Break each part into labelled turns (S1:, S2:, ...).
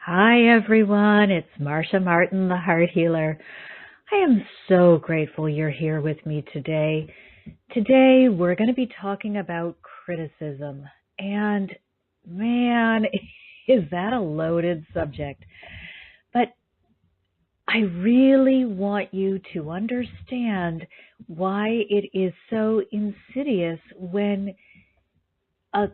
S1: Hi everyone, it's Marcia Martin, the Heart Healer. I am so grateful you're here with me today. Today we're going to be talking about criticism. And man, is that a loaded subject. But I really want you to understand why it is so insidious when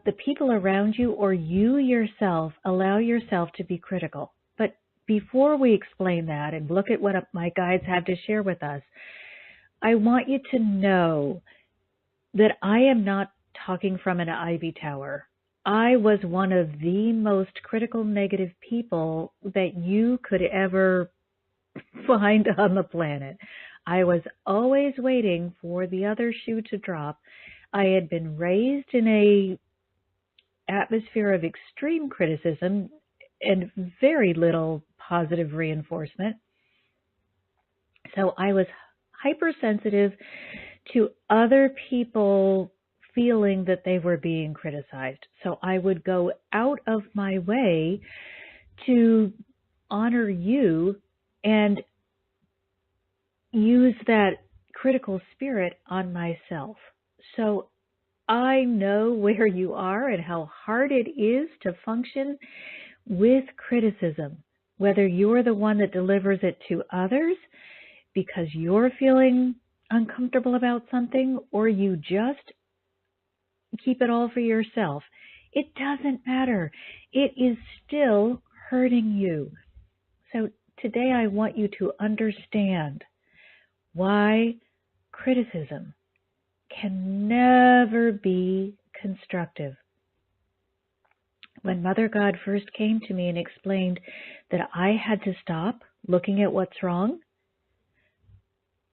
S1: the people around you or you yourself allow yourself to be critical. But before we explain that and look at what my guides have to share with us, I want you to know that I am not talking from an ivy tower. I was one of the most critical negative people that you could ever find on the planet. I was always waiting for the other shoe to drop. I had been raised in a atmosphere of extreme criticism and very little positive reinforcement. So I was hypersensitive to other people feeling that they were being criticized. So I would go out of my way to honor you and use that critical spirit on myself. So I know where you are and how hard it is to function with criticism, whether you're the one that delivers it to others because you're feeling uncomfortable about something or you just keep it all for yourself. It doesn't matter. It is still hurting you. So today I want you to understand why criticism can never be constructive. When Mother God first came to me and explained that I had to stop looking at what's wrong,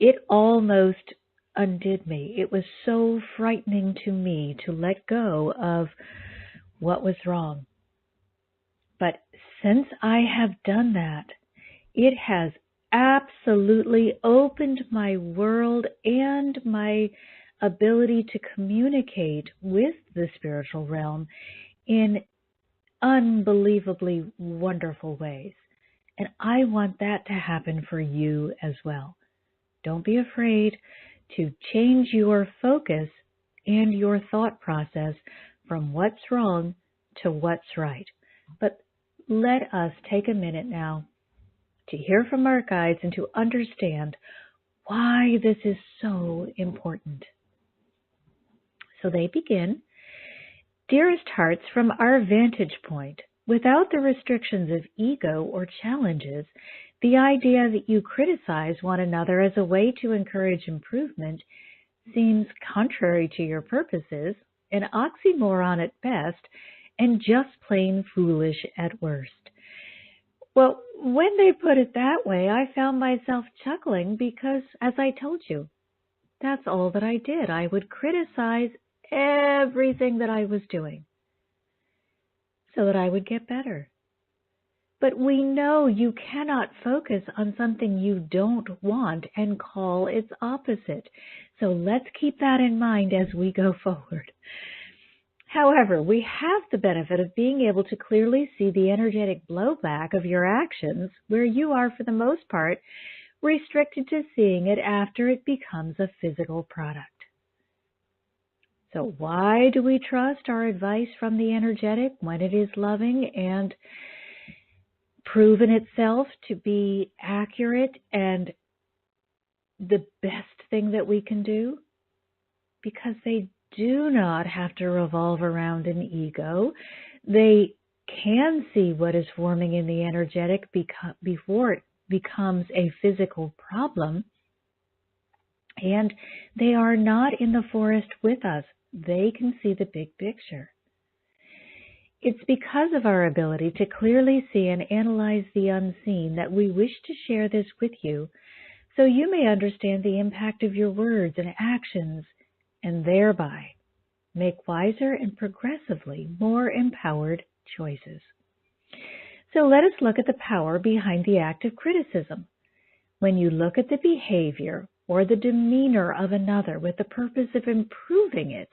S1: it almost undid me. It was so frightening to me to let go of what was wrong. But since I have done that, it has absolutely opened my world and my ability to communicate with the spiritual realm in unbelievably wonderful ways. And I want that to happen for you as well. Don't be afraid to change your focus and your thought process from what's wrong to what's right. But let us take a minute now to hear from our guides and to understand why this is so important. So they begin, dearest hearts, from our vantage point, without the restrictions of ego or challenges, the idea that you criticize one another as a way to encourage improvement seems contrary to your purposes, an oxymoron at best, and just plain foolish at worst. Well, when they put it that way, I found myself chuckling because, as I told you, that's all that I did. I would criticize everything that I was doing so that I would get better. But we know you cannot focus on something you don't want and call its opposite. So let's keep that in mind as we go forward. However, we have the benefit of being able to clearly see the energetic blowback of your actions, where you are, for the most part, restricted to seeing it after it becomes a physical product. So why do we trust our advice from the energetic when it is loving and proven itself to be accurate and the best thing that we can do? Because they do not have to revolve around an ego. They can see what is forming in the energetic before it becomes a physical problem. And they are not in the forest with us. They can see the big picture. It's because of our ability to clearly see and analyze the unseen that we wish to share this with you, so you may understand the impact of your words and actions, and thereby make wiser and progressively more empowered choices. So let us look at the power behind the act of criticism. When you look at the behavior or the demeanor of another with the purpose of improving it,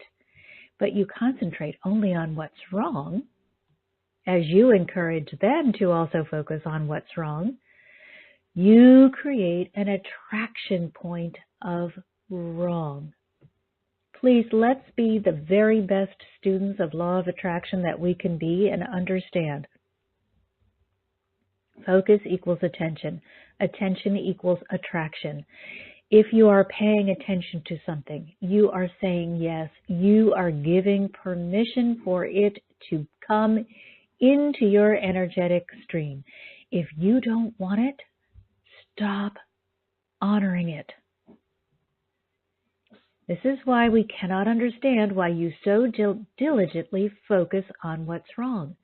S1: but you concentrate only on what's wrong, as you encourage them to also focus on what's wrong, you create an attraction point of wrong. Please, let's be the very best students of law of attraction that we can be and understand. Focus equals attention. Attention equals attraction. If you are paying attention to something, you are saying yes. You are giving permission for it to come into your energetic stream. If you don't want it, stop honoring it. This is why we cannot understand why you so diligently focus on what's wrong.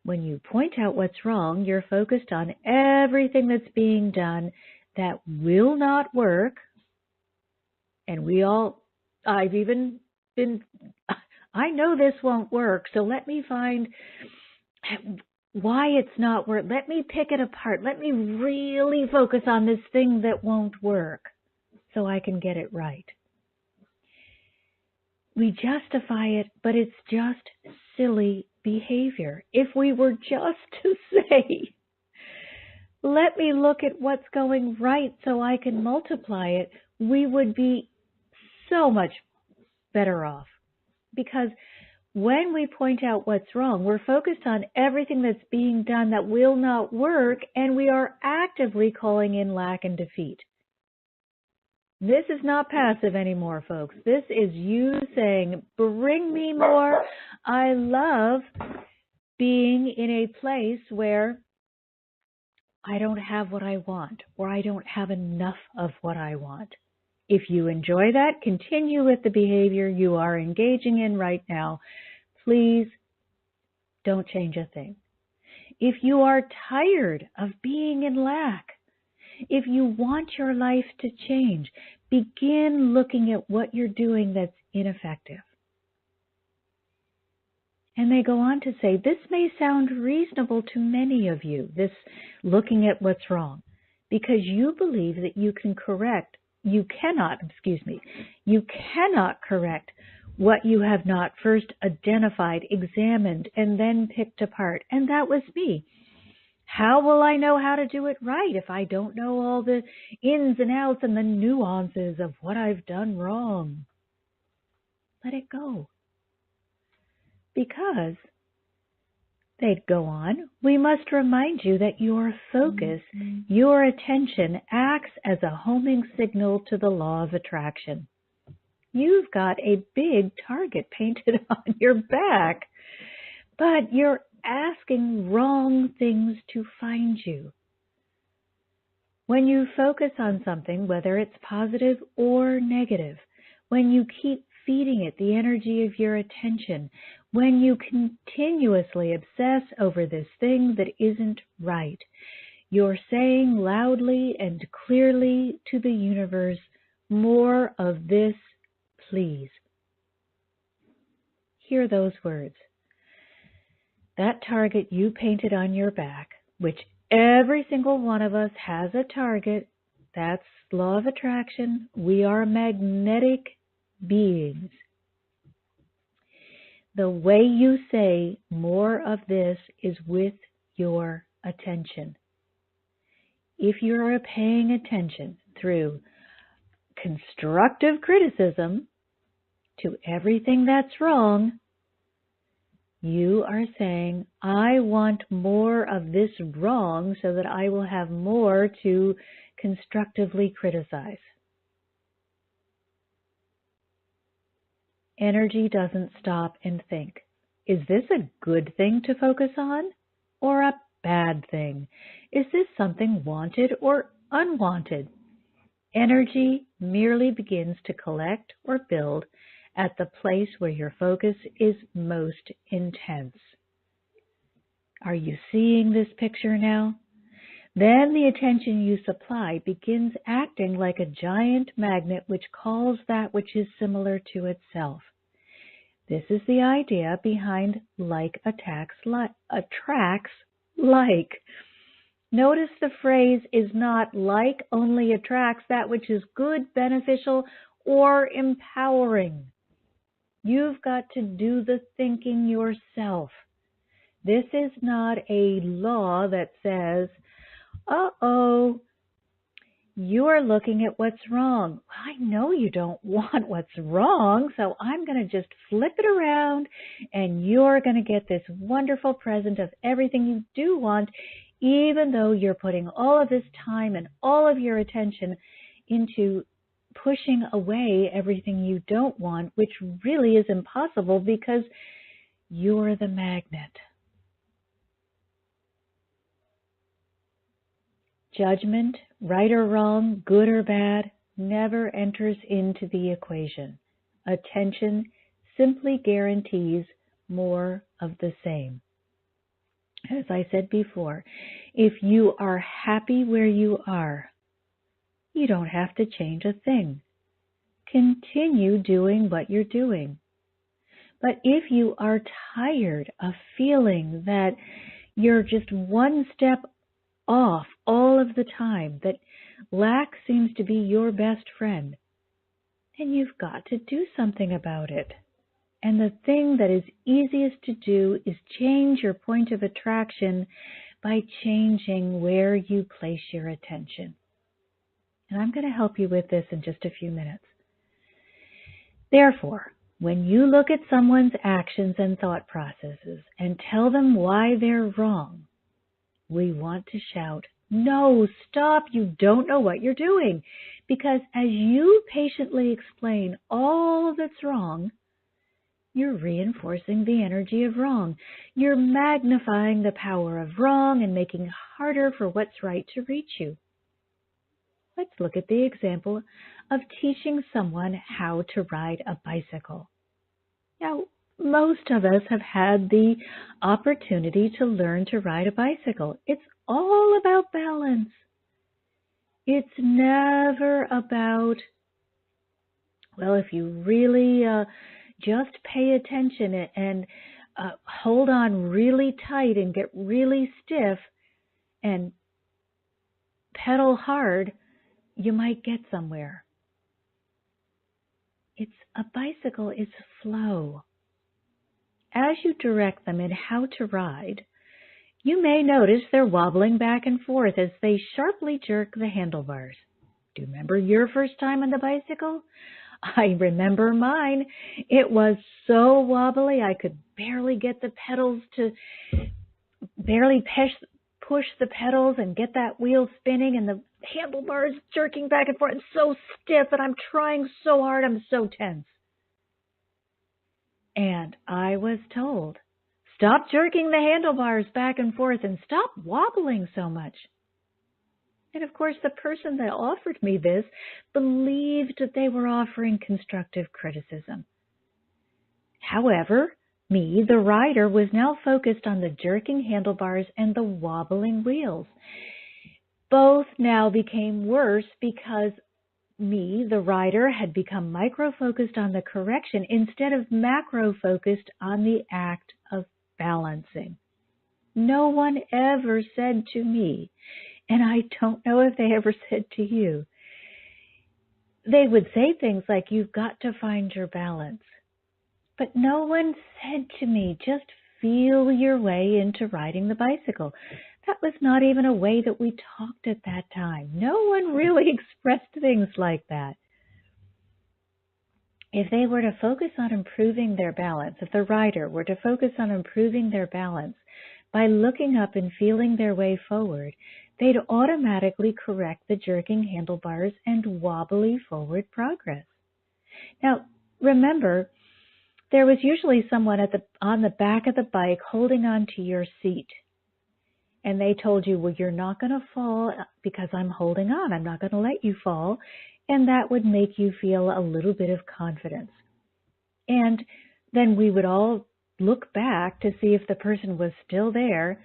S1: When you point out what's wrong, you're focused on everything that's being done that will not work. And I've even been, I know this won't work, so let me find why it's not work. Let me pick it apart. Let me really focus on this thing that won't work so I can get it right. We justify it, but it's just silly behavior. If we were just to say, let me look at what's going right so I can multiply it, we would be so much better off. Because when we point out what's wrong, we're focused on everything that's being done that will not work, and we are actively calling in lack and defeat. This is not passive anymore, folks. This is you saying, bring me more. I love being in a place where I don't have what I want, or I don't have enough of what I want. If you enjoy that, continue with the behavior you are engaging in right now. Please don't change a thing. If you are tired of being in lack, if you want your life to change, begin looking at what you're doing that's ineffective. And they go on to say, this may sound reasonable to many of you, this looking at what's wrong, because you believe that you cannot correct what you have not first identified, examined, and then picked apart. And that was me. How will I know how to do it right if I don't know all the ins and outs and the nuances of what I've done wrong? Let it go. Because, they'd go on, we must remind you that your focus, your attention acts as a homing signal to the law of attraction. You've got a big target painted on your back, but you're asking wrong things to find you. When you focus on something, whether it's positive or negative, when you keep feeding it the energy of your attention, when you continuously obsess over this thing that isn't right, you're saying loudly and clearly to the universe, more of this, please. Hear those words. That target you painted on your back, which every single one of us has a target, that's law of attraction. We are magnetic beings. The way you say more of this is with your attention. If you're paying attention through constructive criticism to everything that's wrong, you are saying, I want more of this wrong so that I will have more to constructively criticize. Energy doesn't stop and think, is this a good thing to focus on or a bad thing? Is this something wanted or unwanted? Energy merely begins to collect or build at the place where your focus is most intense. Are you seeing this picture now? Then the attention you supply begins acting like a giant magnet which calls that which is similar to itself. This is the idea behind like attracts like. Notice the phrase is not like only attracts that which is good, beneficial, or empowering. You've got to do the thinking yourself. This is not a law that says, uh-oh, you're looking at what's wrong. I know you don't want what's wrong, so I'm going to just flip it around and you're going to get this wonderful present of everything you do want, even though you're putting all of this time and all of your attention into pushing away everything you don't want, which really is impossible because you're the magnet. Judgment, right or wrong, good or bad, never enters into the equation. Attention simply guarantees more of the same. As I said before, if you are happy where you are, you don't have to change a thing. Continue doing what you're doing. But if you are tired of feeling that you're just one step off all of the time, that lack seems to be your best friend, then you've got to do something about it. And the thing that is easiest to do is change your point of attraction by changing where you place your attention. And I'm going to help you with this in just a few minutes. Therefore, when you look at someone's actions and thought processes and tell them why they're wrong, we want to shout, "No, stop, you don't know what you're doing." Because as you patiently explain all that's wrong, you're reinforcing the energy of wrong. You're magnifying the power of wrong and making it harder for what's right to reach you. Let's look at the example of teaching someone how to ride a bicycle. Now, most of us have had the opportunity to learn to ride a bicycle. It's all about balance. It's never about, well, if you really just pay attention and hold on really tight and get really stiff and pedal hard, you might get somewhere. A bicycle is flow. As you direct them in how to ride, you may notice they're wobbling back and forth as they sharply jerk the handlebars. Do you remember your first time on the bicycle? I remember mine. It was so wobbly I could barely get the pedals to, barely push the pedals and get that wheel spinning, and the handlebars jerking back and forth. It's so stiff and I'm trying so hard. I'm so tense. And I was told, stop jerking the handlebars back and forth and stop wobbling so much. And of course, the person that offered me this believed that they were offering constructive criticism. However, me, the rider, was now focused on the jerking handlebars and the wobbling wheels. Both now became worse because me, the rider, had become micro-focused on the correction instead of macro-focused on the act of balancing. No one ever said to me, and I don't know if they ever said to you, they would say things like, "You've got to find your balance." But no one said to me, "Just feel your way into riding the bicycle." That was not even a way that we talked at that time. No one really expressed things like that. If they were to focus on improving their balance, if the rider were to focus on improving their balance by looking up and feeling their way forward, they'd automatically correct the jerking handlebars and wobbly forward progress. Now, remember, there was usually someone on the back of the bike holding on to your seat. And they told you, well, you're not going to fall because I'm holding on. I'm not going to let you fall. And that would make you feel a little bit of confidence. And then we would all look back to see if the person was still there.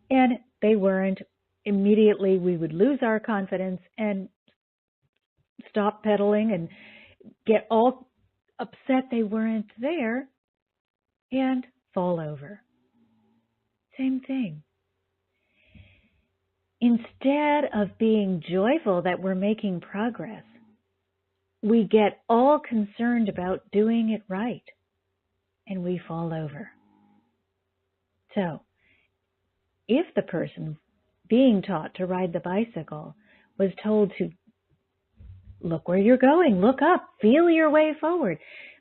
S1: And they weren't. Immediately, we would lose our confidence and stop pedaling and get all upset they weren't there and fall over. Same thing. Instead of being joyful that we're making progress, we get all concerned about doing it right, and we fall over. So, If the person being taught to ride the bicycle was told to look where you're going, look up, feel your way forward,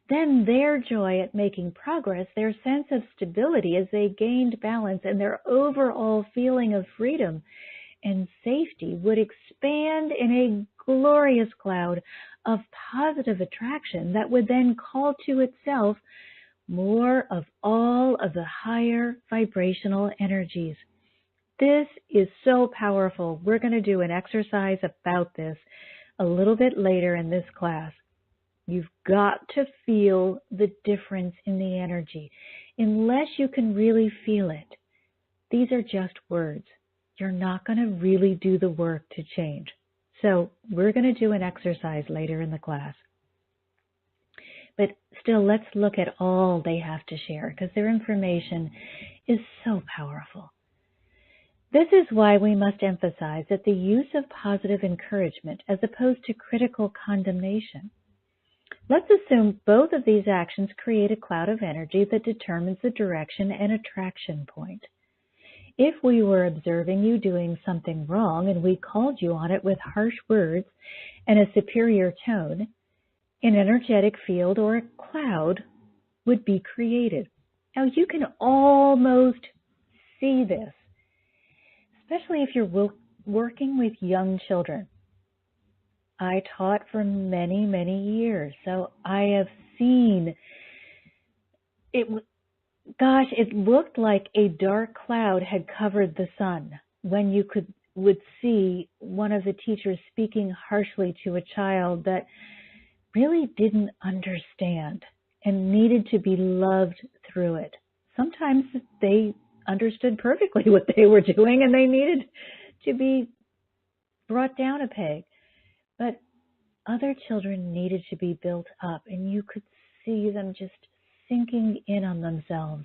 S1: then their joy at making progress, their sense of stability as they gained balance, and their overall feeling of freedom and safety would expand in a glorious cloud of positive attraction that would then call to itself more of all of the higher vibrational energies. This is so powerful. We're going to do an exercise about this a little bit later in this class. You've got to feel the difference in the energy. Unless you can really feel it, these are just words. You're not going to really do the work to change. So we're going to do an exercise later in the class. But still, let's look at all they have to share because their information is so powerful. This is why we must emphasize that the use of positive encouragement as opposed to critical condemnation. Let's assume both of these actions create a cloud of energy that determines the direction and attraction point. If we were observing you doing something wrong and we called you on it with harsh words and a superior tone, an energetic field or a cloud would be created. Now you can almost see this, especially if you're working with young children. I taught for many, many years, so I have seen it. Gosh, it looked like a dark cloud had covered the sun when you would see one of the teachers speaking harshly to a child that really didn't understand and needed to be loved through it. Sometimes they understood perfectly what they were doing and they needed to be brought down a peg. But other children needed to be built up, and you could see them just sinking in on themselves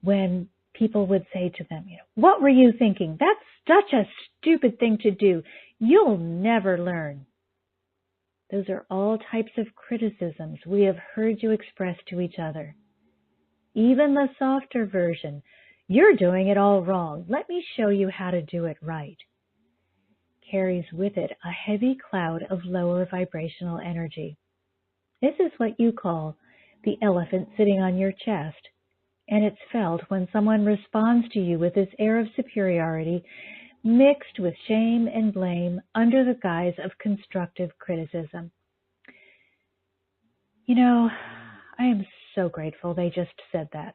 S1: when people would say to them, what were you thinking? That's such a stupid thing to do. You'll never learn. Those are all types of criticisms we have heard you express to each other. Even the softer version, you're doing it all wrong. Let me show you how to do it right, carries with it a heavy cloud of lower vibrational energy. This is what you call the elephant sitting on your chest, and it's felt when someone responds to you with this air of superiority mixed with shame and blame under the guise of constructive criticism. I am so grateful they just said that.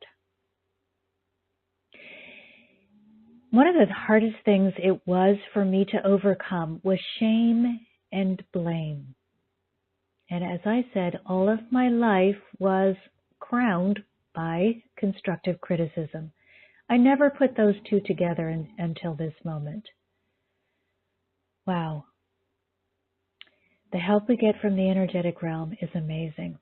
S1: One of the hardest things it was for me to overcome was shame and blame. And as I said, all of my life was crowned by constructive criticism. I never put those two together until this moment. Wow. The help we get from the energetic realm is amazing.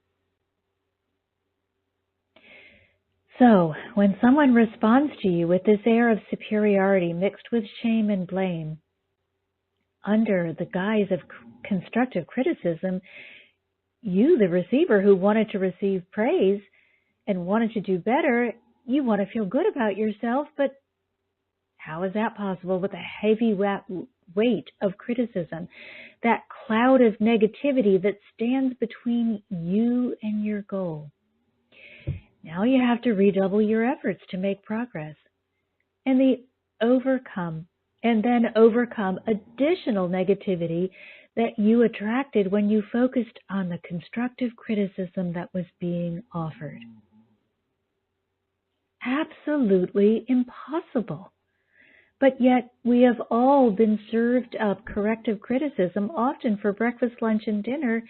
S1: So, when someone responds to you with this air of superiority mixed with shame and blame, under the guise of constructive criticism, you, the receiver who wanted to receive praise and wanted to do better, you want to feel good about yourself, but how is that possible with a heavy weight of criticism, that cloud of negativity that stands between you and your goal? Now you have to redouble your efforts to make progress and overcome additional negativity that you attracted when you focused on the constructive criticism that was being offered. Absolutely impossible. But yet we have all been served up corrective criticism, often for breakfast, lunch, and dinner,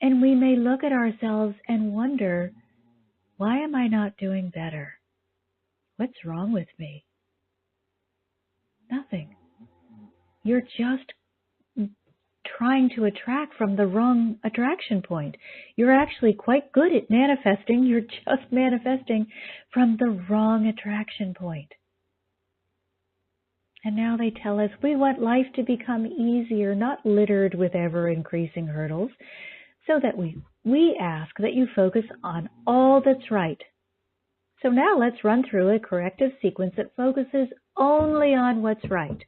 S1: and we may look at ourselves and wonder, why am I not doing better? What's wrong with me? Nothing. You're just trying to attract from the wrong attraction point. You're actually quite good at manifesting. You're just manifesting from the wrong attraction point. And now they tell us we want life to become easier, not littered with ever-increasing hurdles, so that we ask that you focus on all that's right. So now let's run through a corrective sequence that focuses only on what's right.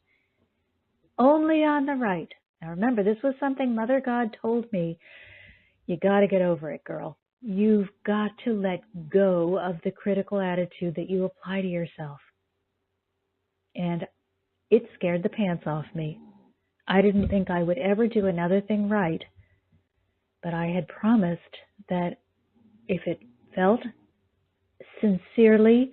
S1: Only on the right. Now remember, this was something Mother God told me. You got to get over it, girl. You've got to let go of the critical attitude that you apply to yourself. And it scared the pants off me. I didn't think I would ever do another thing right. But I had promised that if it felt sincerely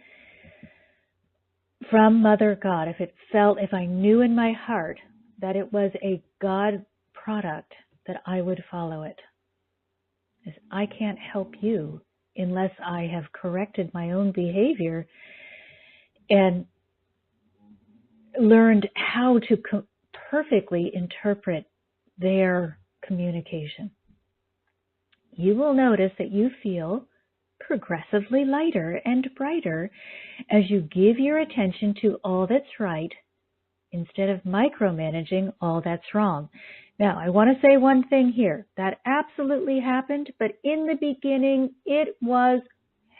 S1: from Mother God, if I knew in my heart that it was a God product, that I would follow it. I can't help you unless I have corrected my own behavior and learned how to perfectly interpret their communication. You will notice that you feel progressively lighter and brighter as you give your attention to all that's right instead of micromanaging all that's wrong. Now, I want to say one thing here. That absolutely happened, but in the beginning, it was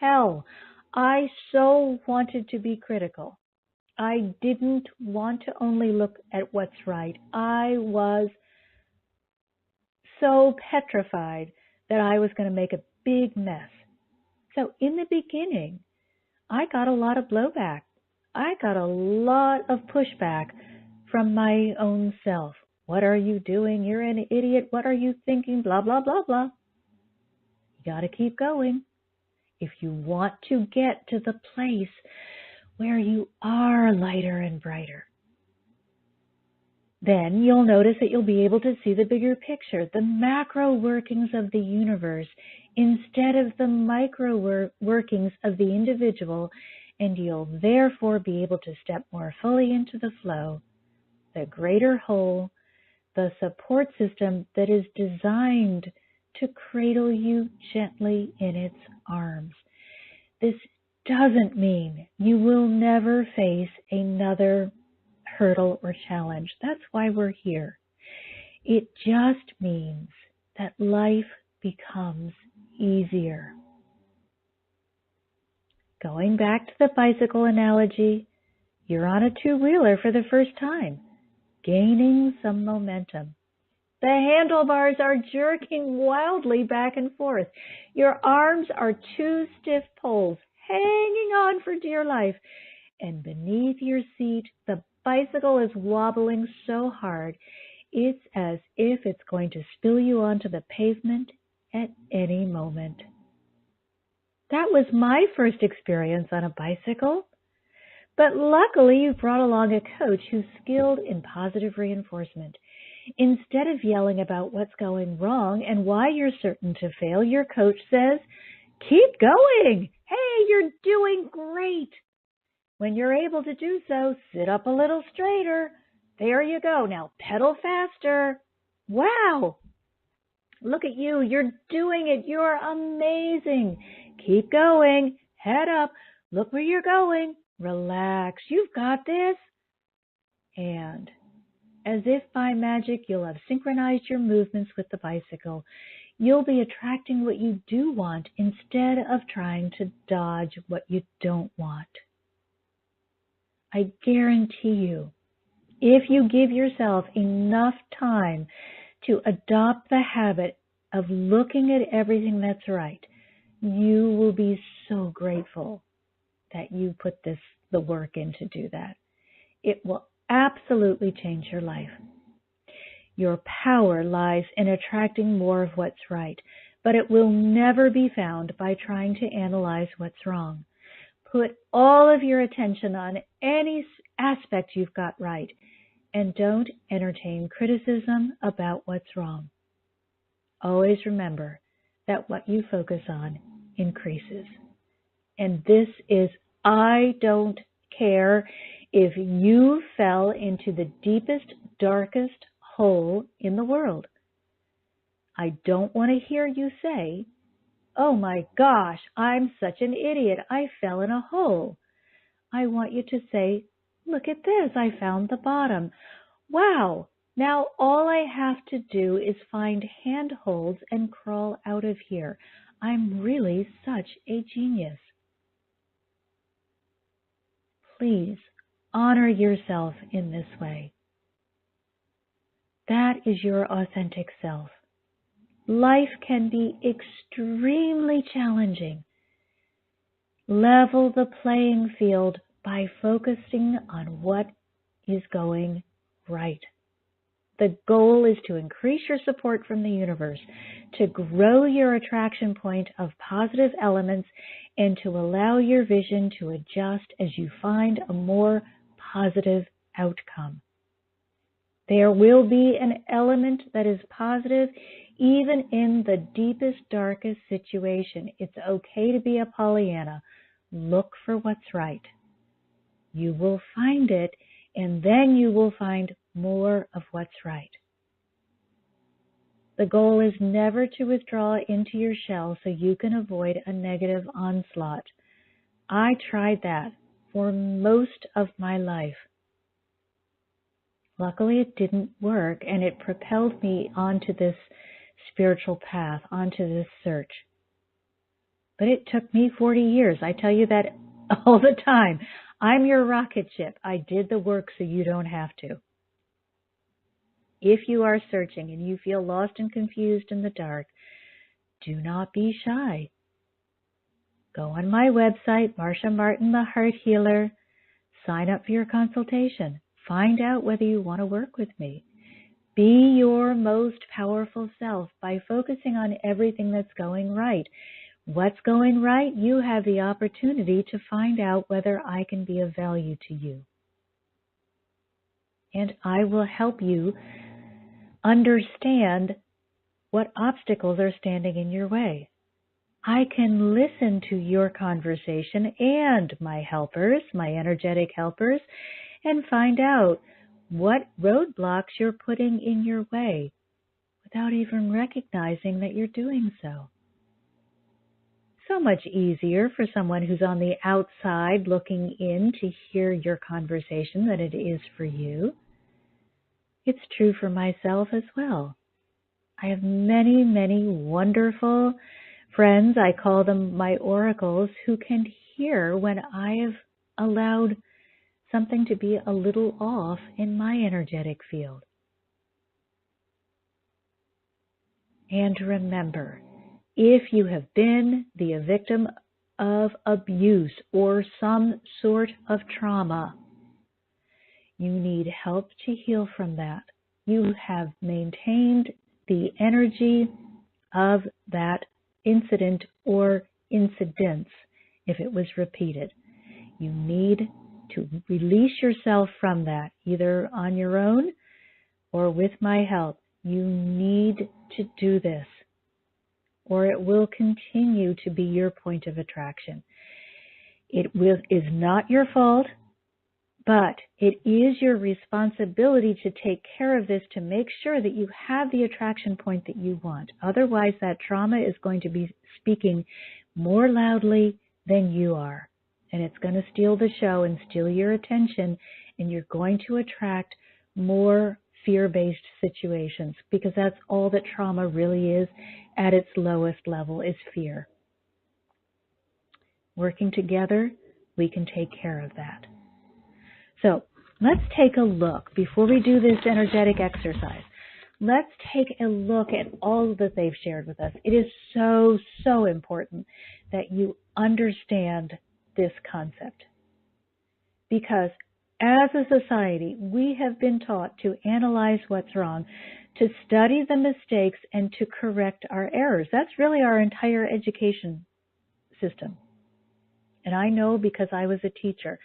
S1: hell. I so wanted to be critical. I didn't want to only look at what's right. I was so petrified that I was going to make a big mess. So in the beginning, I got a lot of blowback. I got a lot of pushback from my own self. What are you doing? You're an idiot. What are you thinking? Blah, blah, blah, blah. You got to keep going. If you want to get to the place where you are lighter and brighter, then you'll notice that you'll be able to see the bigger picture, the macro workings of the universe instead of the micro workings of the individual, and you'll therefore be able to step more fully into the flow, the greater whole, the support system that is designed to cradle you gently in its arms. This doesn't mean you will never face another hurdle or challenge. That's why we're here. It just means that life becomes easier. Going back to the bicycle analogy, you're on a two-wheeler for the first time, gaining some momentum. The handlebars are jerking wildly back and forth. Your arms are two stiff poles hanging on for dear life, and beneath your seat, the bicycle is wobbling so hard, it's as if it's going to spill you onto the pavement at any moment. That was my first experience on a bicycle. But luckily, you brought along a coach who's skilled in positive reinforcement. Instead of yelling about what's going wrong and why you're certain to fail, your coach says, "Keep going. Hey, you're doing great. When you're able to do so, sit up a little straighter. There you go. Now pedal faster. Wow. Look at you. You're doing it. You're amazing. Keep going. Head up. Look where you're going. Relax. You've got this." And as if by magic, you'll have synchronized your movements with the bicycle. You'll be attracting what you do want instead of trying to dodge what you don't want. I guarantee you, if you give yourself enough time to adopt the habit of looking at everything that's right, you will be so grateful that you put the work in to do that. It will absolutely change your life. Your power lies in attracting more of what's right, but it will never be found by trying to analyze what's wrong. Put all of your attention on any aspect you've got right, and don't entertain criticism about what's wrong. Always remember that what you focus on increases. And this is, I don't care if you fell into the deepest, darkest hole in the world. I don't want to hear you say, "Oh my gosh, I'm such an idiot. I fell in a hole." I want you to say, "Look at this. I found the bottom. Wow. Now all I have to do is find handholds and crawl out of here. I'm really such a genius." please honor yourself in this way. That is your authentic self. Life can be extremely challenging. Level the playing field by focusing on what is going right. The goal is to increase your support from the universe, to grow your attraction point of positive elements, and to allow your vision to adjust as you find a more positive outcome. There will be an element that is positive even in the deepest, darkest situation. It's okay to be a Pollyanna. Look for what's right. You will find it, and then you will find more of what's right. The goal is never to withdraw into your shell so you can avoid a negative onslaught. I tried that for most of my life. Luckily, it didn't work, and it propelled me onto this spiritual path, onto this search. But it took me 40 years. I tell you that all the time. I'm your rocket ship. I did the work so you don't have to. If you are searching and you feel lost and confused in the dark, do not be shy. Go on my website, Marcia Martin, the Heart Healer. Sign up for your consultation. Find out whether you want to work with me. Be your most powerful self by focusing on everything that's going right. What's going right? You have the opportunity to find out whether I can be of value to you. And I will help you understand what obstacles are standing in your way. I can listen to your conversation and my helpers, my energetic helpers, and find out what roadblocks you're putting in your way without even recognizing that you're doing so. So much easier for someone who's on the outside looking in to hear your conversation than it is for you. It's true for myself as well. I have many, many wonderful friends, I call them my oracles, who can hear when I have allowed something to be a little off in my energetic field. And remember, if you have been the victim of abuse or some sort of trauma, you need help to heal from that. You have maintained the energy of that incident or incidents if it was repeated. You need to release yourself from that, either on your own or with my help. You need to do this, or it will continue to be your point of attraction. It is not your fault, but it is your responsibility to take care of this, to make sure that you have the attraction point that you want. Otherwise, that trauma is going to be speaking more loudly than you are. And it's going to steal the show and steal your attention, and you're going to attract more fear-based situations, because that's all that trauma really is at its lowest level, is fear. Working together, we can take care of that. So let's take a look, before we do this energetic exercise, let's take a look at all that they've shared with us. It is so, so important that you understand this concept, because as a society, we have been taught to analyze what's wrong, to study the mistakes, and to correct our errors. That's really our entire education system. And I know, because I was a teacher,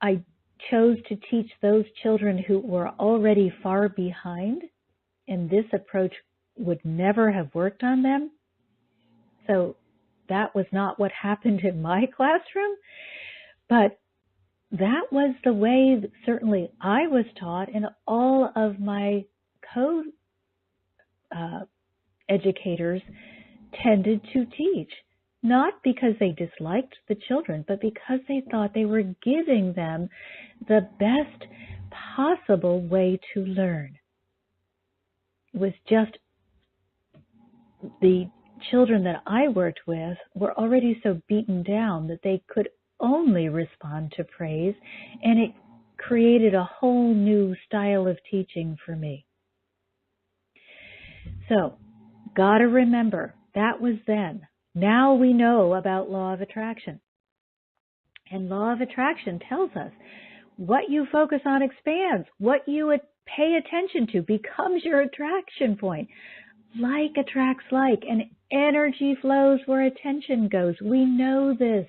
S1: I chose to teach those children who were already far behind, and this approach would never have worked on them. So that was not what happened in my classroom, but that was the way that certainly I was taught, and all of my co-educators tended to teach. Not because they disliked the children, but because they thought they were giving them the best possible way to learn. It was just the children that I worked with were already so beaten down that they could only respond to praise, and it created a whole new style of teaching for me. So, gotta remember, that was then. Now we know about law of attraction. And law of attraction tells us what you focus on expands. What you pay attention to becomes your attraction point. Like attracts like, and energy flows where attention goes. We know this.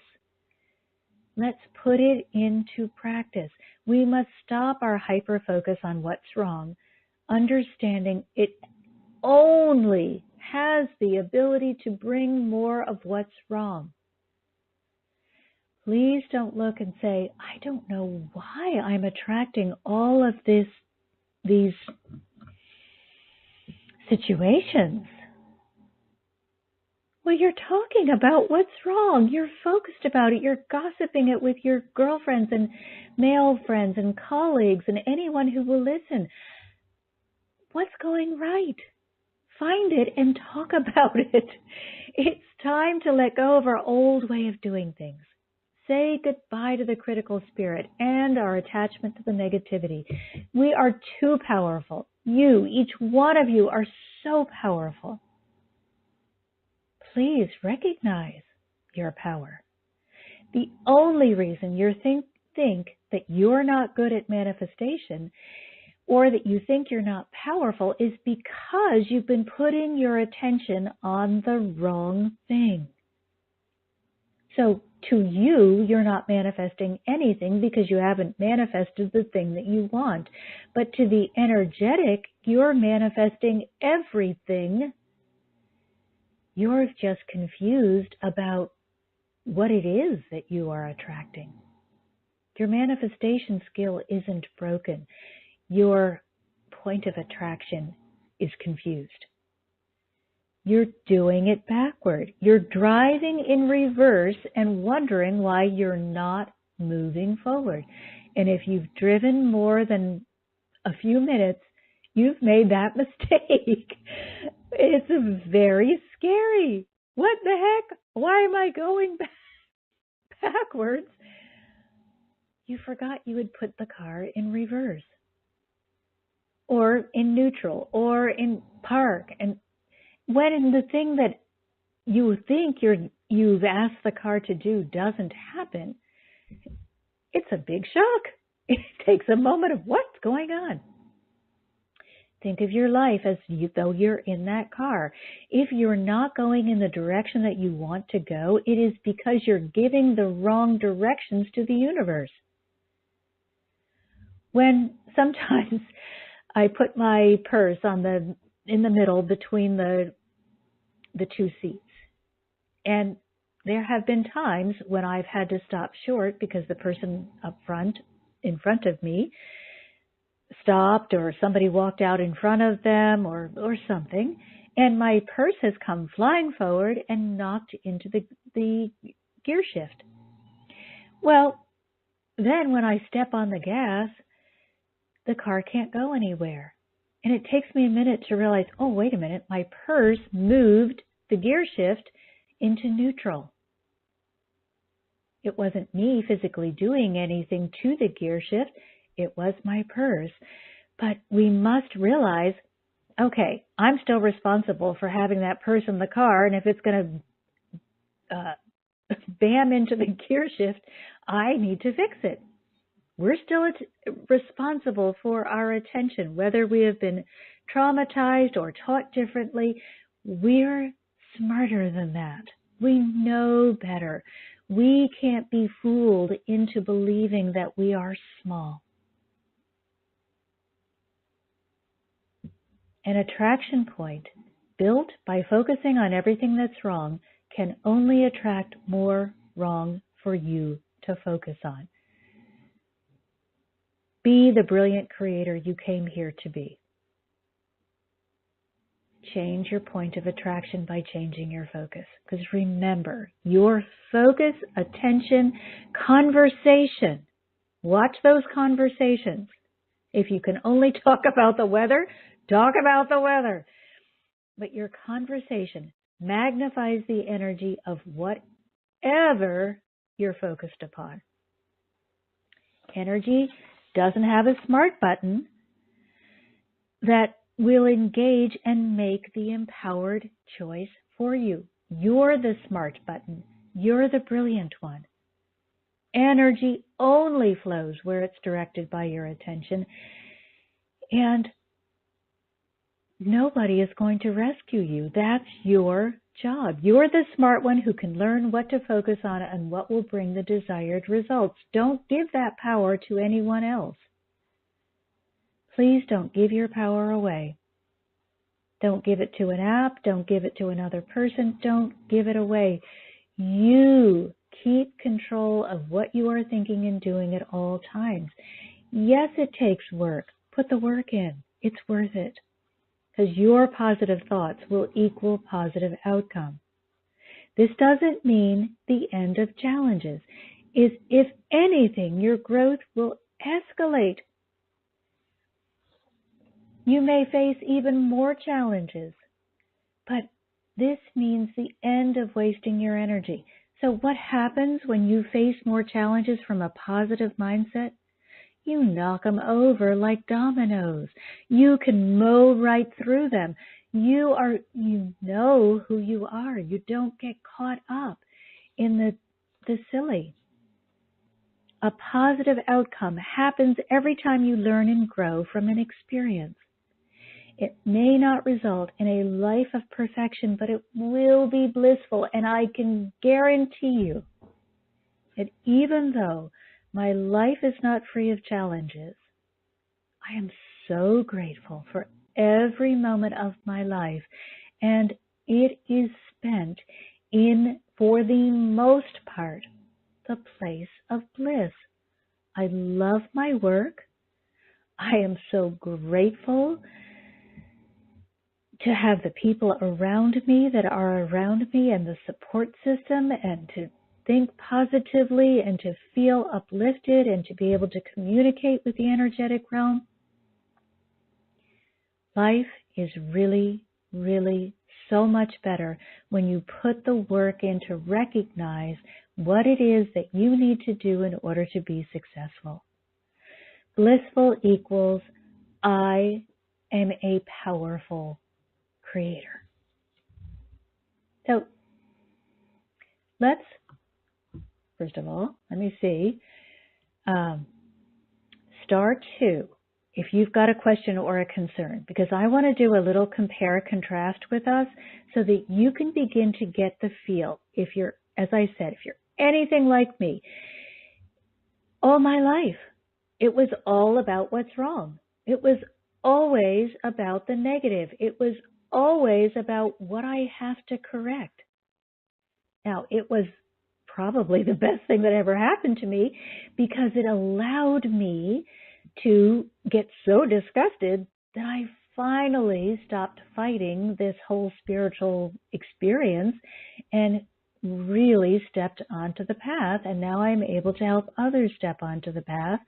S1: Let's put it into practice. We must stop our hyper-focus on what's wrong, understanding it only has the ability to bring more of what's wrong. Please don't look and say, I don't know why I'm attracting all of these situations. Well, you're talking about what's wrong. You're focused about it. You're gossiping it with your girlfriends and male friends and colleagues and anyone who will listen. What's going right? Find it and talk about it. It's time to let go of our old way of doing things. Say goodbye to the critical spirit and our attachment to the negativity. We are too powerful. You, each one of you, are so powerful. Please recognize your power. The only reason you think that you're not good at manifestation or that you think you're not powerful is because you've been putting your attention on the wrong thing. So to you, you're not manifesting anything because you haven't manifested the thing that you want. But to the energetic, you're manifesting everything. You're just confused about what it is that you are attracting. Your manifestation skill isn't broken. Your point of attraction is confused. You're doing it backward. You're driving in reverse and wondering why you're not moving forward. And if you've driven more than a few minutes, you've made that mistake. It's very scary. What the heck? Why am I going backwards? You forgot you had put the car in reverse, or in neutral, or in park. And when the thing that you think you've asked the car to do doesn't happen, it's a big shock. It takes a moment of what's going on. Think of your life as though you're in that car. If you're not going in the direction that you want to go, it is because you're giving the wrong directions to the universe. When sometimes I put my purse in the middle between the two seats, and there have been times when I've had to stop short because the person up front, in front of me, stopped, or somebody walked out in front of them, or something, and my purse has come flying forward and knocked into the gear shift. Well, then when I step on the gas, the car can't go anywhere. And it takes me a minute to realize, oh, wait a minute, my purse moved the gear shift into neutral. It wasn't me physically doing anything to the gear shift. It was my purse. But we must realize, okay, I'm still responsible for having that purse in the car, and if it's going to bam into the gear shift, I need to fix it. We're still responsible for our attention, whether we have been traumatized or taught differently. We're smarter than that. We know better. We can't be fooled into believing that we are small. An attraction point built by focusing on everything that's wrong can only attract more wrong for you to focus on. Be the brilliant creator you came here to be. Change your point of attraction by changing your focus. Because remember, your focus, attention, conversation. Watch those conversations. If you can only talk about the weather, talk about the weather. But your conversation magnifies the energy of whatever you're focused upon. Energy doesn't have a smart button that will engage and make the empowered choice for you. You're the smart button. You're the brilliant one. Energy only flows where it's directed by your attention, and nobody is going to rescue you. That's your job. You're the smart one who can learn what to focus on and what will bring the desired results. Don't give that power to anyone else. Please don't give your power away. Don't give it to an app. Don't give it to another person. Don't give it away. You keep control of what you are thinking and doing at all times. Yes, it takes work. Put the work in. It's worth it. Because your positive thoughts will equal positive outcome. This doesn't mean the end of challenges. If anything, your growth will escalate. You may face even more challenges, but this means the end of wasting your energy. So what happens when you face more challenges from a positive mindset? You knock them over like dominoes. You can mow right through them. You know who you are. You don't get caught up in the silly. A positive outcome happens every time you learn and grow from an experience. It may not result in a life of perfection, but it will be blissful, and I can guarantee you that even though my life is not free of challenges, I am so grateful for every moment of my life, and it is spent in, for the most part, the place of bliss. I love my work. I am so grateful to have the people around me that are around me and the support system, and to think positively and to feel uplifted and to be able to communicate with the energetic realm. Life is really, really so much better when you put the work in to recognize what it is that you need to do in order to be successful. Blissful equals I am a powerful creator. So let's, first of all, let me see, star 2, if you've got a question or a concern, because I want to do a little compare contrast with us so that you can begin to get the feel. If you're, as I said, if you're anything like me, all my life, it was all about what's wrong. It was always about the negative. It was always about what I have to correct. Now, it was probably the best thing that ever happened to me because it allowed me to get so disgusted that I finally stopped fighting this whole spiritual experience and really stepped onto the path. And now I'm able to help others step onto the path,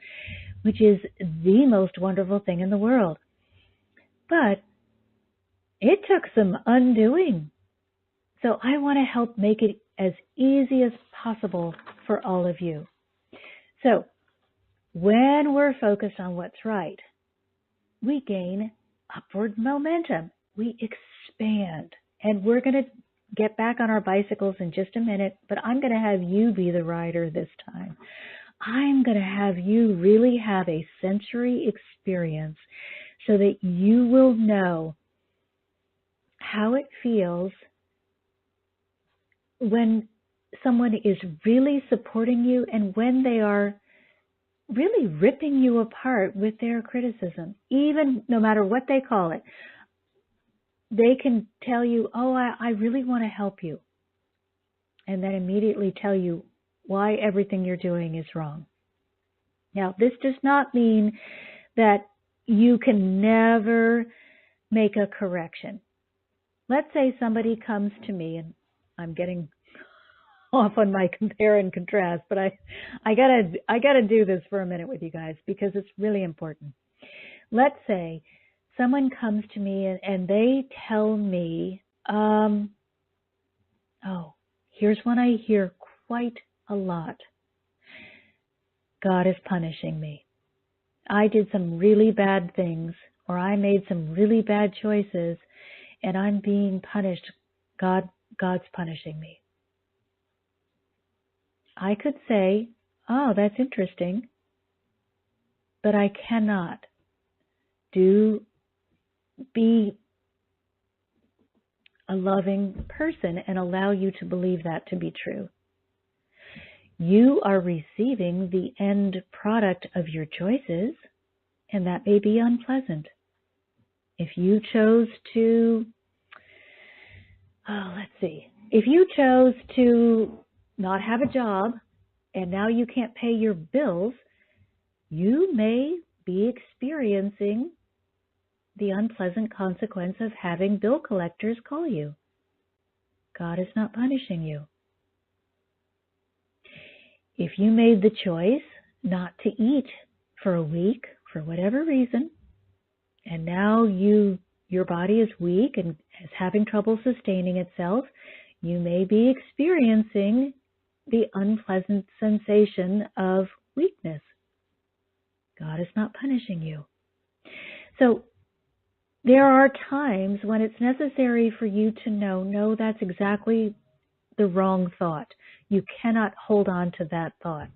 S1: which is the most wonderful thing in the world. But it took some undoing. So I want to help make it as easy as possible for all of you. So when we're focused on what's right, we gain upward momentum. We expand. And we're going to get back on our bicycles in just a minute, but I'm going to have you be the rider this time. I'm going to have you really have a sensory experience so that you will know how it feels when someone is really supporting you and when they are really ripping you apart with their criticism, even no matter what they call it. They can tell you, oh, I really want to help you, and then immediately tell you why everything you're doing is wrong. Now, this does not mean that you can never make a correction. Let's say somebody comes to me, and I'm getting off on my compare and contrast, but I gotta do this for a minute with you guys because it's really important. Let's say someone comes to me and they tell me, oh, here's one I hear quite a lot. God is punishing me. I did some really bad things, or I made some really bad choices, and I'm being punished. God's punishing me. I could say, oh, that's interesting, but I cannot be a loving person and allow you to believe that to be true. You are receiving the end product of your choices, and that may be unpleasant. If you chose to, if you chose to not have a job and now you can't pay your bills, you may be experiencing the unpleasant consequence of having bill collectors call you. God is not punishing you. If you made the choice not to eat for a week for whatever reason, and now your body is weak and is having trouble sustaining itself, you may be experiencing the unpleasant sensation of weakness. God is not punishing you. So there are times when it's necessary for you to know, no, that's exactly the wrong thought. You cannot hold on to that thought.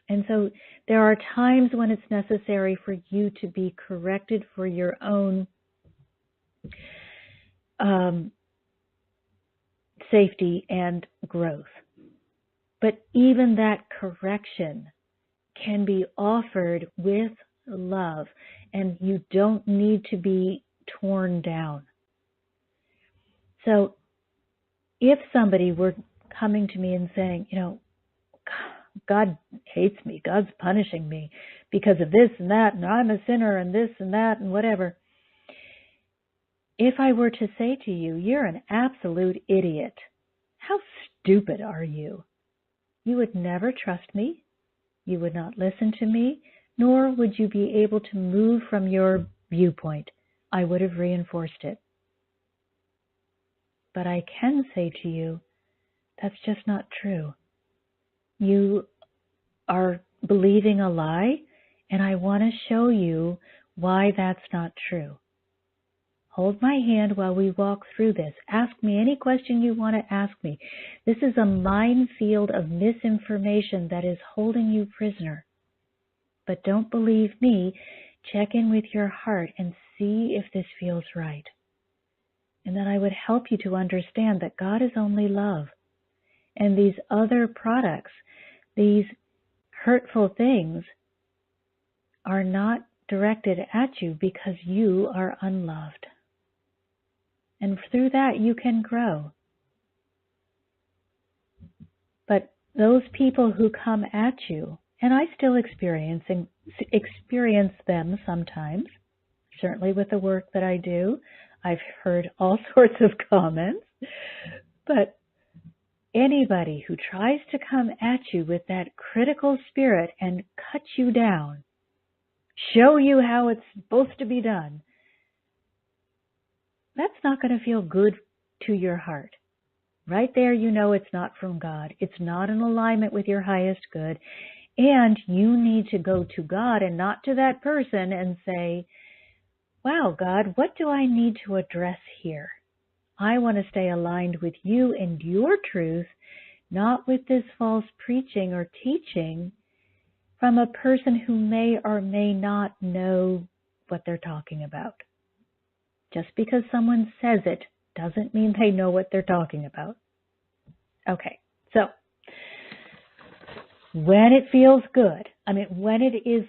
S1: And so there are times when it's necessary for you to be corrected for your own safety and growth. But even that correction can be offered with love, and you don't need to be torn down. So if somebody were coming to me and saying, God hates me, God's punishing me because of this and that, and I'm a sinner and this and that and whatever. If I were to say to you, you're an absolute idiot, how stupid are you? You would never trust me, you would not listen to me, nor would you be able to move from your viewpoint. I would have reinforced it. But I can say to you, that's just not true. You are believing a lie, and I want to show you why that's not true. Hold my hand while we walk through this. Ask me any question you want to ask me. This is a minefield of misinformation that is holding you prisoner. But don't believe me. Check in with your heart and see if this feels right. And then I would help you to understand that God is only love. And these other products, these hurtful things, are not directed at you because you are unloved. And through that, you can grow. But those people who come at you, and I still experience them sometimes, certainly with the work that I do, I've heard all sorts of comments, but anybody who tries to come at you with that critical spirit and cut you down, show you how it's supposed to be done, that's not going to feel good to your heart. Right there, you know it's not from God. It's not in alignment with your highest good. And you need to go to God and not to that person and say, wow, God, what do I need to address here? I want to stay aligned with you and your truth, not with this false preaching or teaching from a person who may or may not know what they're talking about. Just because someone says it doesn't mean they know what they're talking about. Okay, so when it feels good, when it is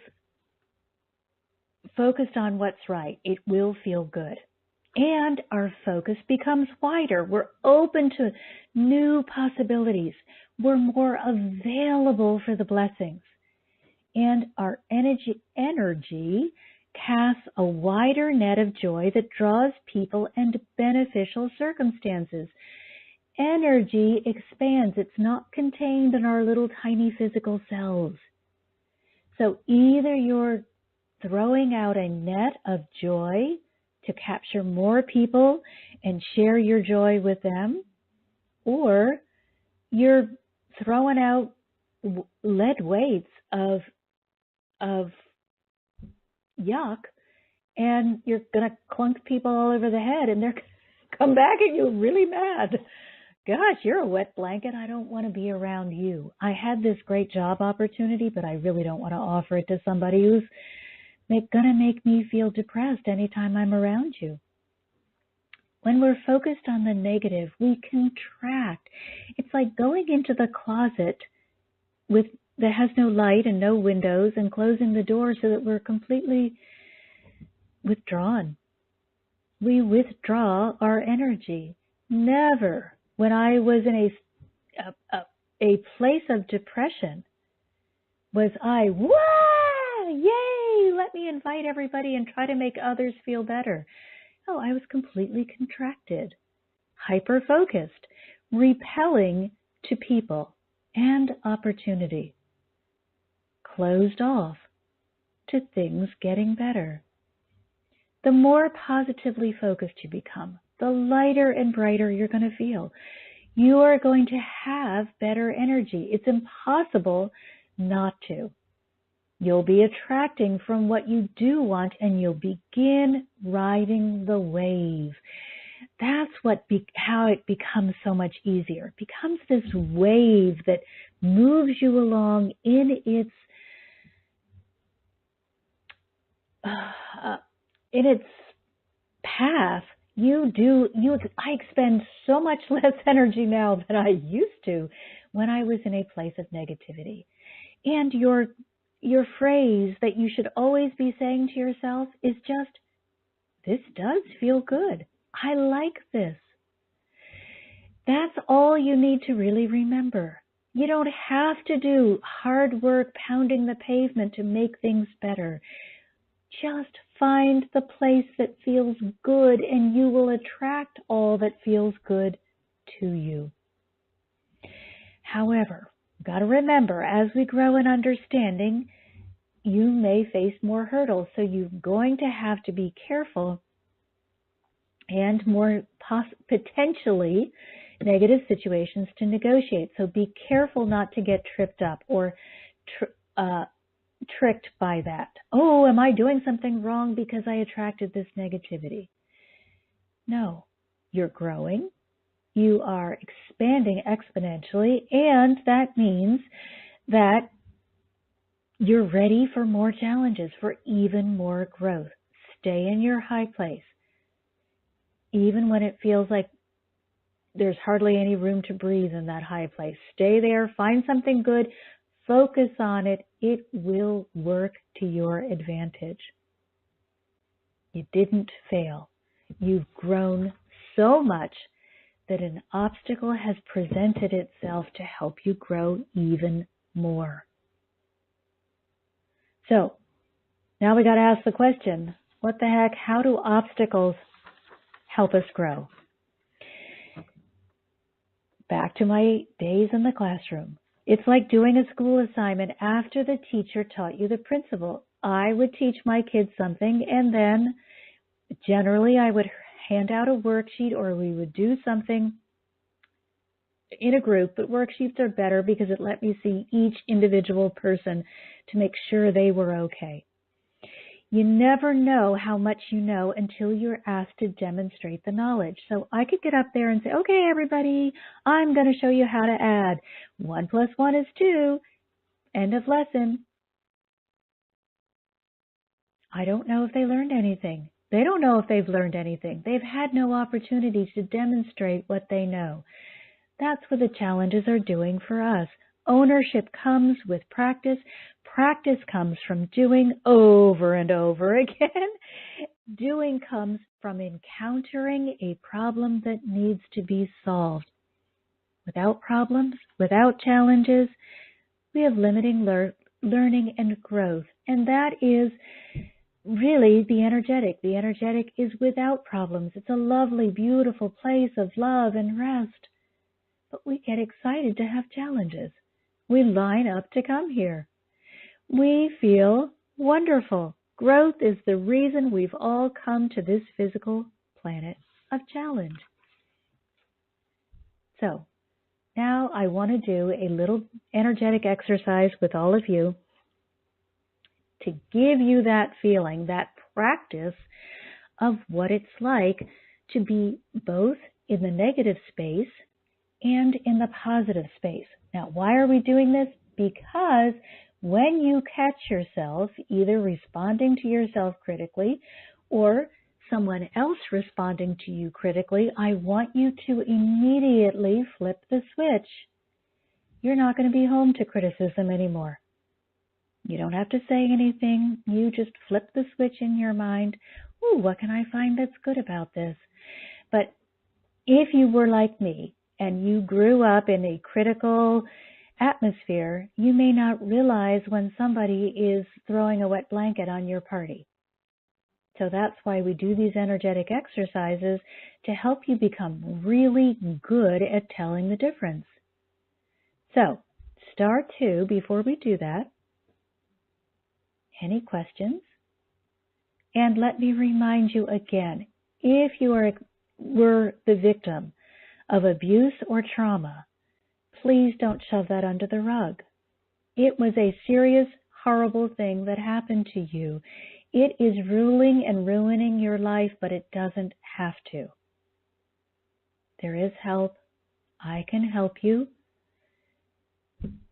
S1: focused on what's right, it will feel good. And our focus becomes wider. We're open to new possibilities. We're more available for the blessings. And our energy casts a wider net of joy that draws people and beneficial circumstances. Energy expands. It's not contained in our little tiny physical cells. So either you're throwing out a net of joy to capture more people and share your joy with them, or you're throwing out lead weights of yuck, and you're going to clunk people all over the head, and they're going to come back at you really mad. Gosh, you're a wet blanket. I don't want to be around you. I had this great job opportunity, but I really don't want to offer it to somebody who's going to make me feel depressed anytime I'm around you. When we're focused on the negative, we contract. It's like going into the closet that has no light and no windows and closing the door so that we're completely withdrawn. We withdraw our energy. Never, when I was in a place of depression, was I, wow, yay, let me invite everybody and try to make others feel better. No, I was completely contracted, hyper-focused, repelling to people and opportunity, closed off to things getting better. The more positively focused you become, the lighter and brighter you're going to feel. You are going to have better energy. It's impossible not to. You'll be attracting from what you do want, and you'll begin riding the wave. That's how it becomes so much easier. It becomes this wave that moves you along in its path. I expend so much less energy now than I used to when I was in a place of negativity. And your phrase that you should always be saying to yourself is just, this does feel good. I like this. That's all you need to really remember. You don't have to do hard work pounding the pavement to make things better. Just find the place that feels good, and you will attract all that feels good to you. However, you've got to remember, as we grow in understanding, you may face more hurdles. So you're going to have to be careful and more potentially negative situations to negotiate. So be careful not to get tripped up or tricked by that. Oh, am I doing something wrong because I attracted this negativity? No, you're growing. You are expanding exponentially, and that means that you're ready for more challenges, for even more growth. Stay in your high place. Even when it feels like there's hardly any room to breathe in that high place. Stay there, find something good, focus on it. It will work to your advantage. You didn't fail. You've grown so much that an obstacle has presented itself to help you grow even more. So, now we got to ask the question, what the heck, how do obstacles help us grow? Back to my days in the classroom. It's like doing a school assignment after the teacher taught you the principle. I would teach my kids something, and then generally I would hand out a worksheet, or we would do something in a group, but worksheets are better because it let me see each individual person to make sure they were okay. You never know how much you know until you're asked to demonstrate the knowledge. So I could get up there and say, okay, everybody, I'm going to show you how to add. 1 + 1 is 2. End of lesson. I don't know if they learned anything. They don't know if they've learned anything. They've had no opportunity to demonstrate what they know. That's what the challenges are doing for us. Ownership comes with practice. Practice comes from doing over and over again. Doing comes from encountering a problem that needs to be solved. Without problems, without challenges, we have limiting learning and growth. And that is really the energetic. The energetic is without problems. It's a lovely, beautiful place of love and rest. But we get excited to have challenges. We line up to come here. We feel wonderful. Growth is the reason we've all come to this physical planet of challenge. So, Now I want to do a little energetic exercise with all of you to give you that feeling, that practice of what it's like to be both in the negative space and in the positive space. Now, why are we doing this? Because when you catch yourself either responding to yourself critically or someone else responding to you critically, I want you to immediately flip the switch. You're not going to be home to criticism anymore. You don't have to say anything. You just flip the switch in your mind. Ooh, what can I find that's good about this? But if you were like me and you grew up in a critical atmosphere, you may not realize when somebody is throwing a wet blanket on your party. So that's why we do these energetic exercises to help you become really good at telling the difference. So, star 2, before we do that, any questions? And let me remind you again, if you were the victim of abuse or trauma, please don't shove that under the rug. It was a serious, horrible thing that happened to you. It is ruling and ruining your life, but it doesn't have to. There is help. I can help you.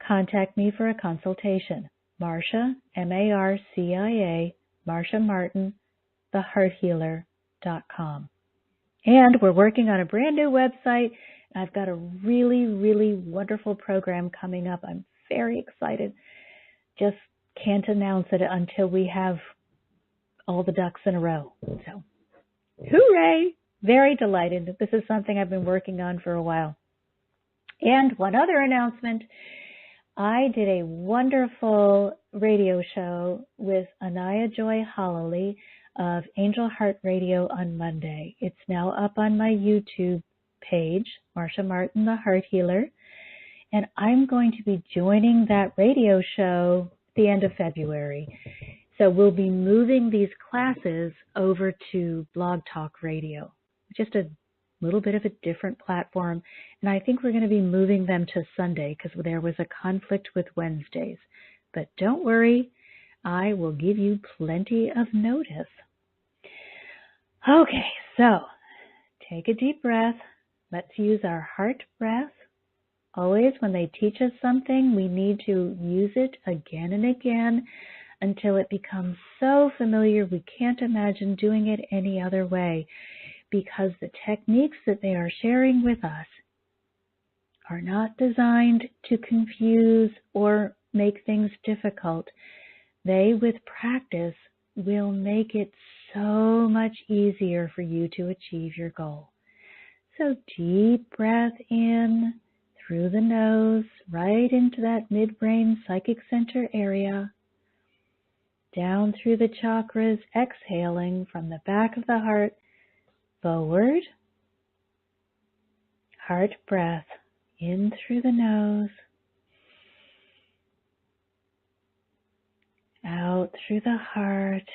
S1: Contact me for a consultation. Marcia, M-A-R-C-I-A, Marcia Martin, thehearthealer.com. And we're working on a brand new website. I've got a really, really wonderful program coming up. I'm very excited. Just can't announce it until we have all the ducks in a row. So, hooray! Very delighted that this is something I've been working on for a while. And one other announcement. I did a wonderful radio show with Anaya Joy Holloway of Angel Heart Radio on Monday. It's now up on my YouTube page, Marcia Martin, the Heart Healer. And I'm going to be joining that radio show at the end of February. So we'll be moving these classes over to Blog Talk Radio, just a little bit of a different platform. And I think we're going to be moving them to Sunday because there was a conflict with Wednesdays. But don't worry, I will give you plenty of notice. Okay, so take a deep breath. Let's use our heart breath. Always when they teach us something, we need to use it again and again until it becomes so familiar we can't imagine doing it any other way, because the techniques that they are sharing with us are not designed to confuse or make things difficult. They, with practice, will make it so much easier for you to achieve your goal. So deep breath in through the nose, right into that midbrain psychic center area. Down through the chakras, exhaling from the back of the heart, forward. Heart breath in through the nose, out through the heart,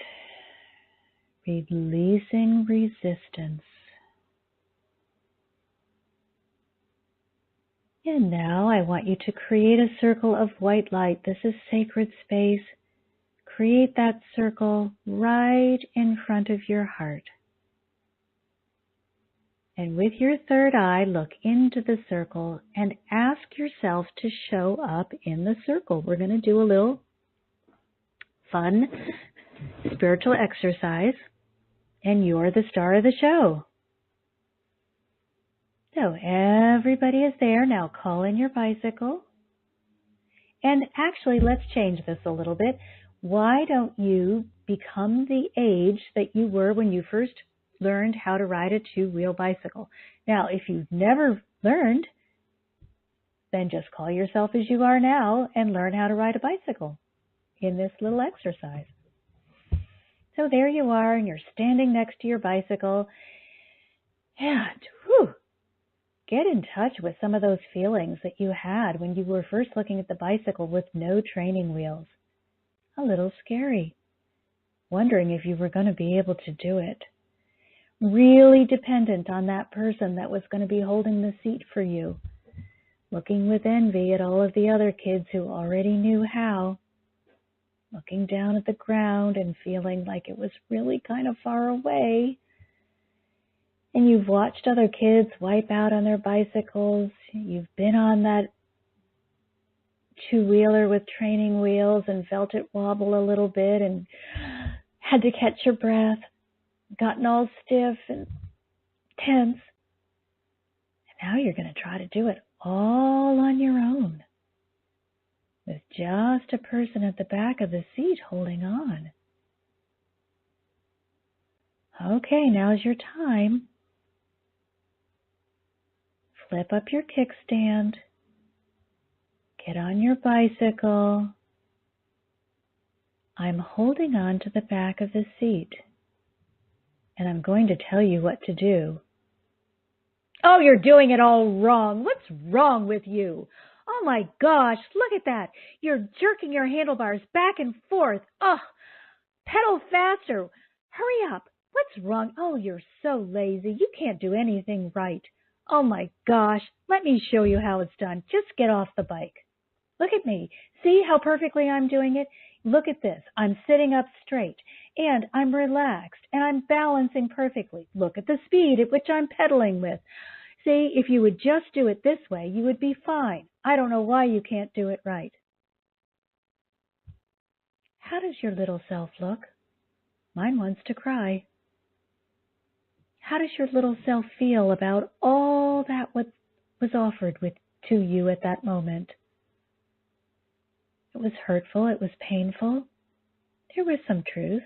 S1: releasing resistance. And now I want you to create a circle of white light. This is sacred space. Create that circle right in front of your heart. And with your third eye, look into the circle and ask yourself to show up in the circle. We're going to do a little fun spiritual exercise, and you're the star of the show. So everybody is there. Now call in your bicycle. And actually, let's change this a little bit. Why don't you become the age that you were when you first learned how to ride a two-wheel bicycle? Now, if you've never learned, then just call yourself as you are now and learn how to ride a bicycle in this little exercise. So there you are, and you're standing next to your bicycle. And get in touch with some of those feelings that you had when you were first looking at the bicycle with no training wheels. A little scary. Wondering if you were going to be able to do it. Really dependent on that person that was going to be holding the seat for you. looking with envy at all of the other kids who already knew how, looking down at the ground and feeling like it was really kind of far away. And you've watched other kids wipe out on their bicycles. You've been on that two-wheeler with training wheels and felt it wobble a little bit and had to catch your breath, gotten all stiff and tense. And now you're going to try to do it all on your own with just a person at the back of the seat holding on. Okay, now's your time. Flip up your kickstand. Get on your bicycle. I'm holding on to the back of the seat, and I'm going to tell you what to do. Oh, you're doing it all wrong. What's wrong with you? Oh my gosh, look at that. You're jerking your handlebars back and forth. Oh, pedal faster. Hurry up. What's wrong? Oh, you're so lazy. You can't do anything right. Oh my gosh, let me show you how it's done. Just get off the bike. Look at me. See how perfectly I'm doing it? Look at this. I'm sitting up straight and I'm relaxed and I'm balancing perfectly. Look at the speed at which I'm pedaling with. See, if you would just do it this way, you would be fine. I don't know why you can't do it right. How does your little self look? Mine wants to cry. How does your little self feel about all that what was offered to you at that moment? It was hurtful. It was painful. There was some truth.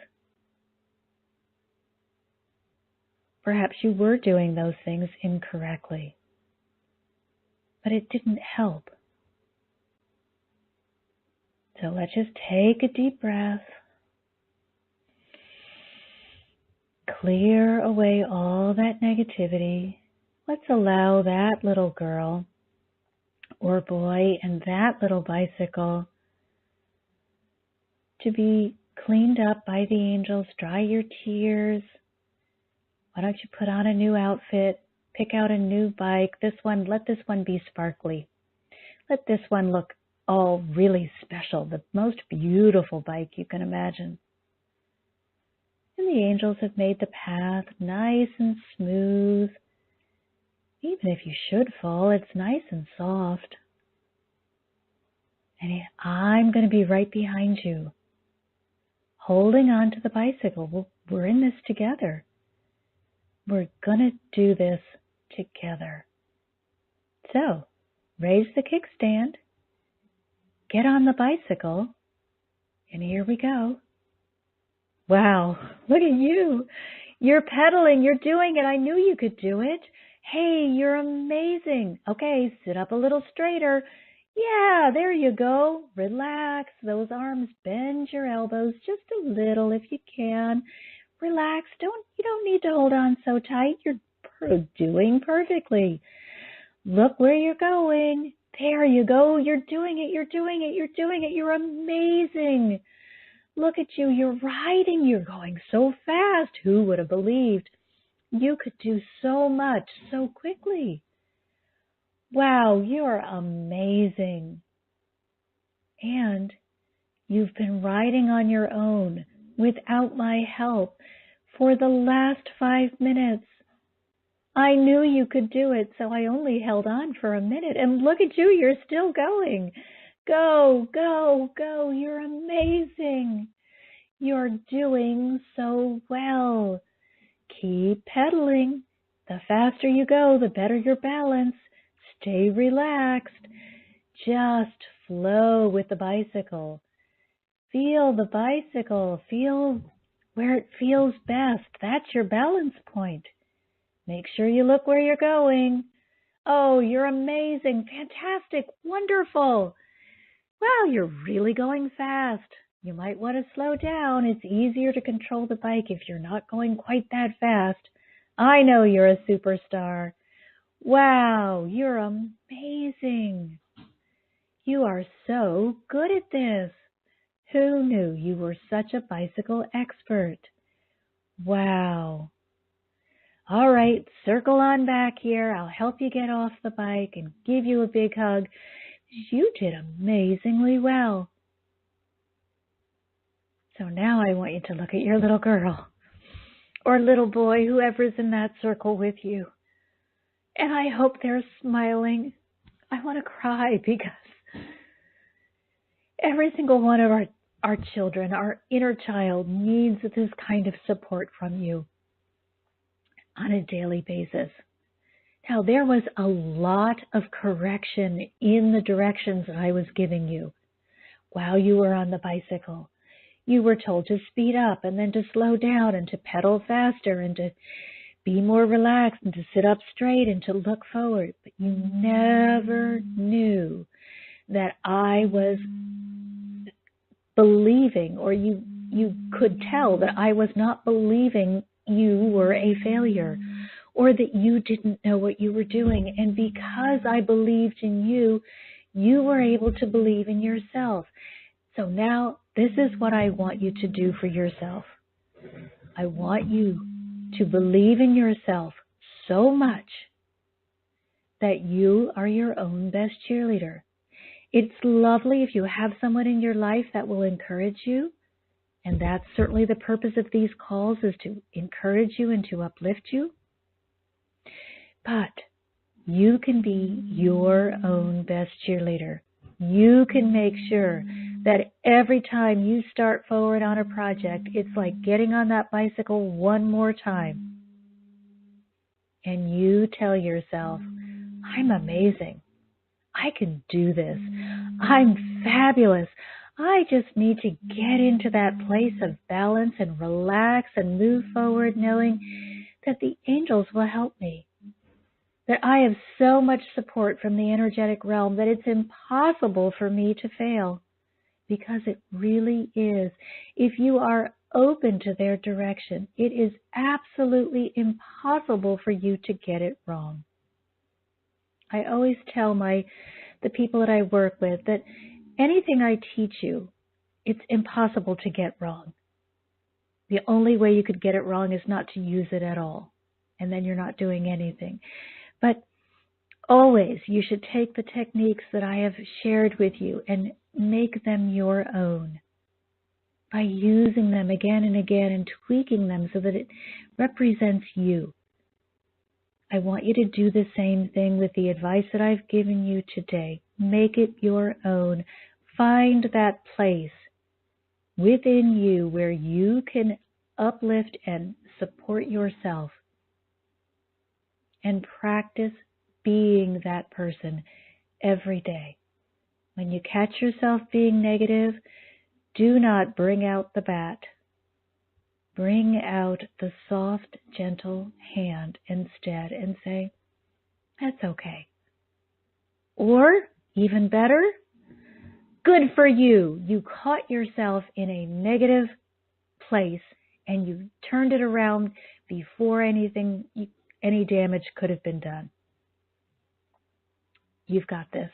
S1: Perhaps you were doing those things incorrectly, but it didn't help. So let's just take a deep breath. Clear away all that negativity. Let's allow that little girl or boy and that little bicycle to be cleaned up by the angels. Dry your tears. Why don't you put on a new outfit, pick out a new bike. Let this one be sparkly. Let this one look all really special, the most beautiful bike you can imagine. And the angels have made the path nice and smooth. Even if you should fall, it's nice and soft. And I'm going to be right behind you, holding on to the bicycle. We're in this together. We're going to do this together. So, raise the kickstand, get on the bicycle, and here we go. Wow, look at you. You're pedaling, you're doing it. I knew you could do it. Hey, you're amazing. Okay, sit up a little straighter. Yeah, there you go. Relax those arms. Bend your elbows just a little if you can. Relax. You don't need to hold on so tight. You're doing perfectly. Look where you're going. There you go. You're doing it. You're doing it. You're doing it. You're amazing. Look at you. You're riding. You're going so fast. Who would have believed you could do so much so quickly? Wow, you're amazing. And you've been riding on your own without my help for the last 5 minutes. I knew you could do it, so I only held on for a minute. And look at you, you're still going. Go, go, go. You're amazing. You're doing so well. Keep pedaling. The faster you go, the better your balance. Stay relaxed. Just flow with the bicycle. Feel the bicycle. Feel where it feels best. That's your balance point. Make sure you look where you're going. Oh, you're amazing. Fantastic. Wonderful. Wow, you're really going fast. You might want to slow down. It's easier to control the bike if you're not going quite that fast. I know you're a superstar. Wow, you're amazing. You are so good at this. Who knew you were such a bicycle expert? Wow. All right, circle on back here. I'll help you get off the bike and give you a big hug. You did amazingly well. So now I want you to look at your little girl or little boy, whoever's in that circle with you. And I hope they're smiling. I want to cry because every single one of our children, our inner child, needs this kind of support from you on a daily basis. Now, there was a lot of correction in the directions that I was giving you while you were on the bicycle. You were told to speed up and then to slow down and to pedal faster and to be more relaxed and to sit up straight and to look forward. But you never knew that I was believing, or you could tell that I was not believing you were a failure or that you didn't know what you were doing. And because I believed in you, you were able to believe in yourself. So now this is what I want you to do for yourself. I want you to believe in yourself so much that you are your own best cheerleader. It's lovely if you have someone in your life that will encourage you. And that's certainly the purpose of these calls, is to encourage you and to uplift you. But you can be your own best cheerleader. You can make sure that every time you start forward on a project, it's like getting on that bicycle one more time. And you tell yourself, I'm amazing. I can do this. I'm fabulous. I just need to get into that place of balance and relax and move forward, knowing that the angels will help me. That I have so much support from the energetic realm that it's impossible for me to fail. Because it really is. If you are open to their direction, it is absolutely impossible for you to get it wrong. I always tell the people that I work with that anything I teach you, it's impossible to get wrong. The only way you could get it wrong is not to use it at all. And then you're not doing anything. But always you should take the techniques that I have shared with you and make them your own by using them again and again and tweaking them so that it represents you. I want you to do the same thing with the advice that I've given you today. Make it your own. Find that place within you where you can uplift and support yourself, and practice being that person every day. When you catch yourself being negative, do not bring out the bat. Bring out the soft, gentle hand instead and say, that's okay. Or, even better, good for you. You caught yourself in a negative place and you turned it around before any damage could have been done. You've got this.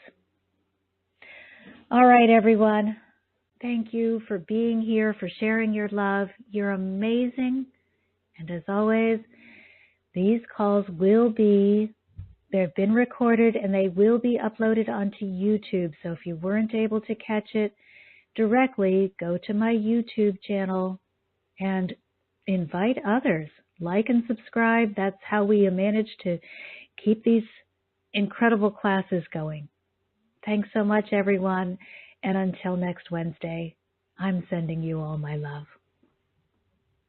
S1: All right, everyone. Thank you for being here, for sharing your love. You're amazing. And as always, these calls they've been recorded and they will be uploaded onto YouTube. So if you weren't able to catch it directly, go to my YouTube channel and invite others. Like and subscribe. That's how we manage to keep these incredible classes going. Thanks so much, everyone. And until next Wednesday, I'm sending you all my love.